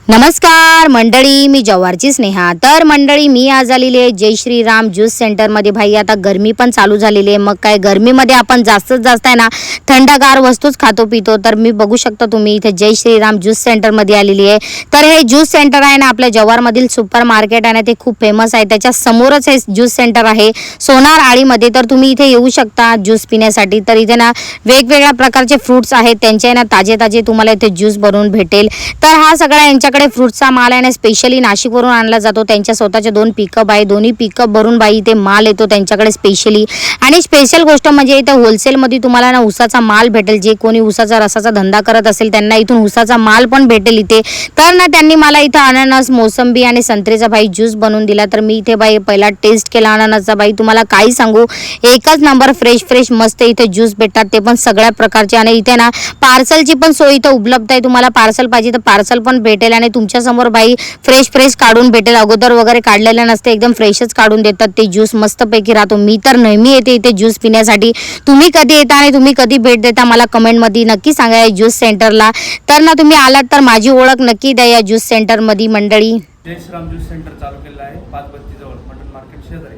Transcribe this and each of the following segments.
नमस्कार मंडळी, मी जव्हारची स्नेहा। तर मंडळी, मी आज आलेली आहे जय श्रीराम ज्यूस सेंटरमध्ये। भाई आता गरमी पण चालू झालेली आहे, मग काय गरमीमध्ये आपण जास्तीत जास्त आहे ना थंडगार वस्तूच खातो पितो। तर मी बघू शकता तुम्ही इथे जय श्रीराम ज्यूस सेंटरमध्ये आलेली आहे। तर हे ज्यूस सेंटर आहे ना आपल्या जव्हारमधील सुपर मार्केट आहे ना, ते खूप फेमस आहे। त्याच्या समोरच हे ज्यूस सेंटर आहे सोनार आळीमध्ये। तर तुम्ही इथे येऊ शकता ज्यूस पिण्यासाठी। तर इथे ना वेगवेगळ्या प्रकारचे फ्रुट्स आहेत, त्यांचे ना ताजे ताजे तुम्हाला इथे ज्यूस बनवून भेटेल। तर हा सगळा यांच्याकडे फ्रूटचा माल आहे ना स्पेशली नाशिकवरून आणला जातो। त्यांच्या स्वतःचे 2 पिकअप आहे, दोन्ही पिकअप भरून बाई ते माल येतो त्यांच्याकडे स्पेशली। आणि स्पेशल गोष्ट म्हणजे इथे होलसेलमध्ये तुम्हाला ना ऊसाचा माल भेटेल। जे कोणी ऊसाचा रसाचा धंदा करत असेल त्यांना इथून ऊसाचा माल पण भेटेल इथे। तर ना त्यांनी मला इथे अननस, मोसंबी आणि संत्रेचा भाई ज्यूस बनवून दिला। तर मी इथे बाई पहिला टेस्ट केला अननसचा। बाई तुम्हाला काही सांगू, एकच नंबर फ्रेश मस्त इथे ज्यूस भेटतात, ते पण सगळ्या प्रकारचे। आणि इथे ना पार्सलची पण सोय इथे उपलब्ध आहे। तुम्हाला पार्सल पाहिजे तर पार्सल पण भेटेल आणि तुमच्या समोर बाई फ्रेश काढून भेटेल। अगोदर वगैरे काढलेलं नसते, एकदम फ्रेशच काढून देतात ते ज्यूस। मस्तपैकी राहतो। मी तर नेहमी येते इथे ज्यूस पिण्यासाठी। तुम्ही कधी येता आणि तुम्ही कधी भेट देता मला कमेंटमध्ये नक्की सांगा या ज्यूस सेंटरला। तर ना तुम्ही आलात तर माझी ओळख नक्की द्या या ज्यूस सेंटरमध्ये मंडळी। जय श्रीराम ज्यूस सेंटर चालू केलेलं आहे 5 बत्तीजवळ मटन मार्केट शेजारी।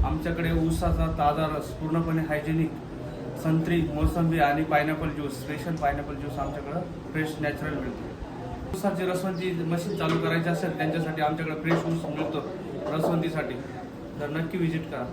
आमच्याकडे ऊसाचा ताजा रस, पूर्णपणे हायजेनिक, संत्री, मोसंबी आणि pineapple juice, special pineapple juice आमच्याकडे फ्रेश नॅचरल मिळतो। ऊसाची रसवंती मशीन चालू करायची असेल त्यांच्यासाठी आमच्याकडे फ्रेश ऊस मिळतो रसवंतीसाठी, तर नक्की व्हिजिट करा।